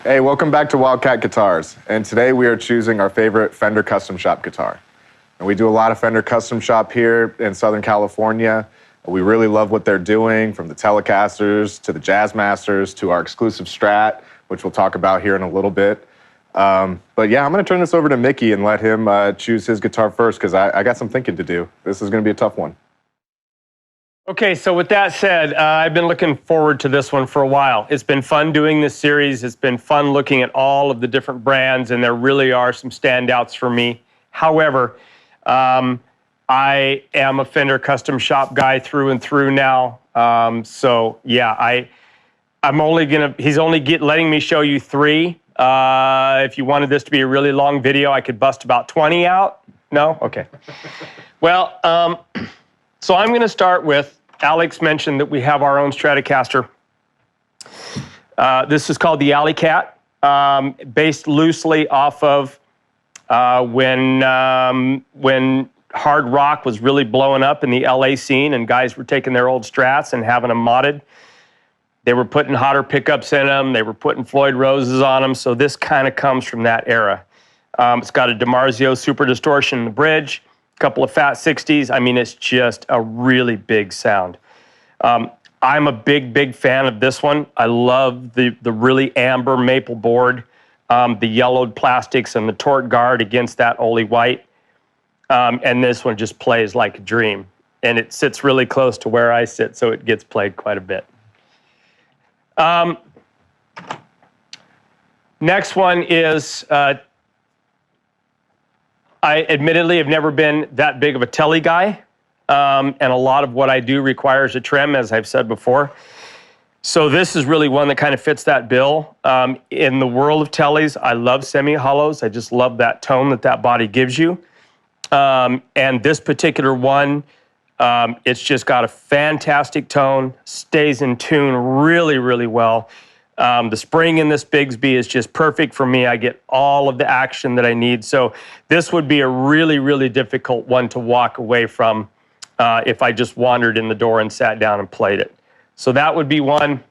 Hey, welcome back to Wildcat Guitars. And today we are choosing our favorite Fender Custom Shop guitar. And we do a lot of Fender Custom Shop here in Southern California. We really love what they're doing, from the Telecasters to the Jazzmasters to our exclusive Strat, which we'll talk about here in a little bit. But yeah, I'm going to turn this over to Mikki and let him choose his guitar first, because I got some thinking to do. This is going to be a tough one. Okay, so with that said, I've been looking forward to this one for a while. It's been fun doing this series. It's been fun looking at all of the different brands, and there really are some standouts for me. However, I am a Fender Custom Shop guy through and through now. So yeah, I'm only gonna, he's only letting me show you 3. If you wanted this to be a really long video, I could bust about 20 out. No? Okay. Well, so I'm gonna start with, Alex mentioned that we have our own Stratocaster. This is called the Wildcat, based loosely off of when hard rock was really blowing up in the LA scene and guys were taking their old Strats and having them modded. They were putting hotter pickups in them. They were putting Floyd Roses on them. So this kind of comes from that era. It's got a DiMarzio Super Distortion in the bridge, a couple of Fat 60s. I mean, it's just a really big sound. I'm a big fan of this one. I love the really amber maple board, the yellowed plastics and the torque guard against that Ole white. And this one just plays like a dream. And it sits really close to where I sit, so it gets played quite a bit. Next one is, I admittedly have never been that big of a Tele guy. And a lot of what I do requires a trim, as I've said before. So this is really one that kind of fits that bill. In the world of Teles, I love semi-hollows. I just love that tone that body gives you. And this particular one, it's just got a fantastic tone, stays in tune really well. The spring in this Bigsby is just perfect for me. I get all of the action that I need. So this would be a really difficult one to walk away from if I just wandered in the door and sat down and played it. So that would be one.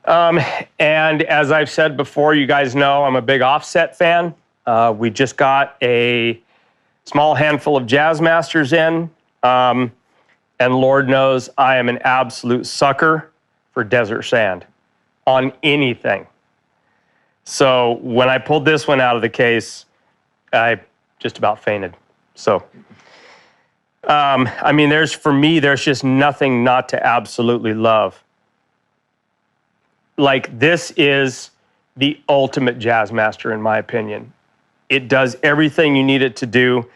And as I've said before, you guys know I'm a big Offset fan. We just got a small handful of Jazzmasters in, and Lord knows I am an absolute sucker for desert sand on anything. So when I pulled this one out of the case, I just about fainted. So, I mean, for me, there's just nothing not to absolutely love. Like, this is the ultimate Jazzmaster, in my opinion. It does everything you need it to do.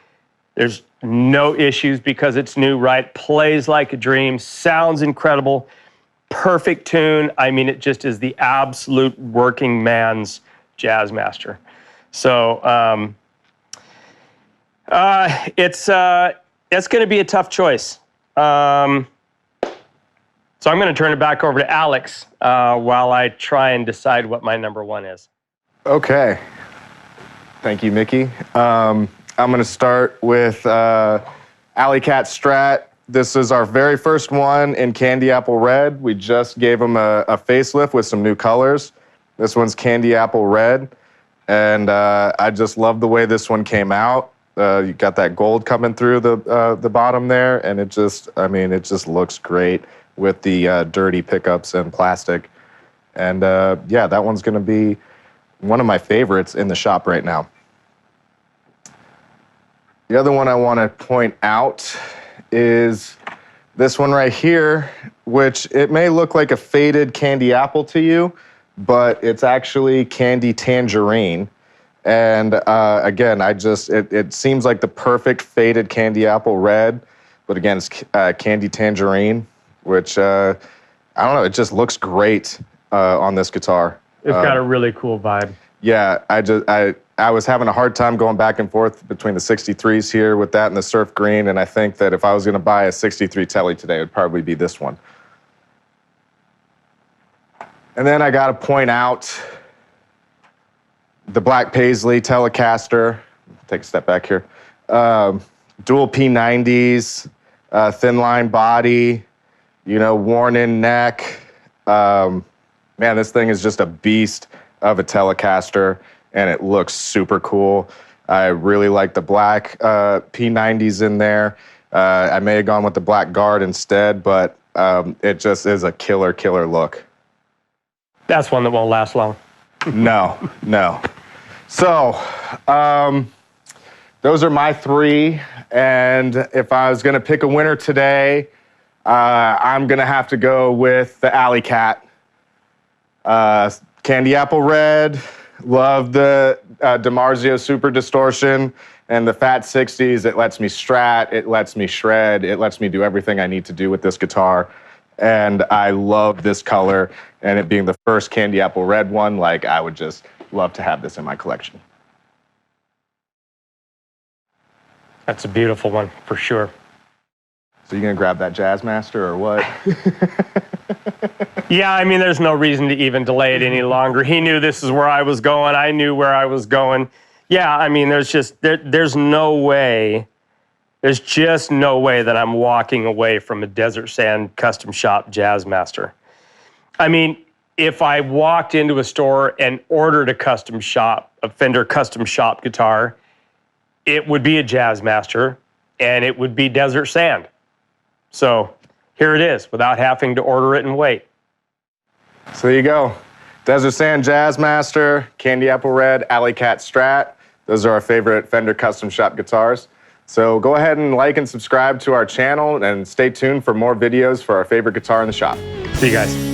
There's no issues because it's new, right? Plays like a dream, sounds incredible, perfect tune. I mean, it just is the absolute working man's Jazzmaster. So it's going to be a tough choice. So I'm going to turn it back over to Alex while I try and decide what my number 1 is. Okay. Thank you, Mikki. I'm going to start with Wildcat Strat. This is our very first one in Candy Apple Red. We just gave them a facelift with some new colors. This one's Candy Apple Red, and I just love the way this one came out. You got that gold coming through the bottom there, and it just looks great with the dirty pickups and plastic. And yeah, that one's going to be one of my favorites in the shop right now. The other one I want to point out is this one right here, which it may look like a faded candy apple to you, but it's actually candy tangerine. And again, it seems like the perfect faded candy apple red, but again, it's candy tangerine, which I don't know, it just looks great on this guitar. It's got a really cool vibe. Yeah, I was having a hard time going back and forth between the 63s here with that and the surf green, and I think that if I was going to buy a 63 Tele today, it would probably be this one. And then I got to point out the Black Paisley Telecaster. Take a step back here. Dual P90s, thin line body, worn in neck. Man, this thing is just a beast of a Telecaster, and it looks super cool. I really like the black P90s in there. I may have gone with the black guard instead, but it just is a killer look. That's one that won't last long. No. So, those are my three, and if I was gonna pick a winner today, I'm gonna have to go with the Alley Cat. Candy Apple Red, love the DiMarzio Super Distortion, and the Fat 60s. It lets me strat, it lets me shred, it lets me do everything I need to do with this guitar. And I love this color, and it being the first Candy Apple Red one, like, I would just love to have this in my collection. That's a beautiful one, for sure. So you gonna grab that Jazzmaster or what? Yeah, I mean, there's no reason to even delay it any longer. He knew this is where I was going. I knew where I was going. Yeah, I mean, there's no way. There's just no way that I'm walking away from a Desert Sand Custom Shop Jazzmaster. I mean, if I walked into a store and ordered a Fender Custom Shop guitar, it would be a Jazzmaster, and it would be Desert Sand. So here it is, without having to order it and wait. So there you go. Desert Sand Jazzmaster, Candy Apple Red, Alley Cat Strat. Those are our favorite Fender Custom Shop guitars. So go ahead and like and subscribe to our channel, and stay tuned for more videos for our favorite guitar in the shop. See you guys.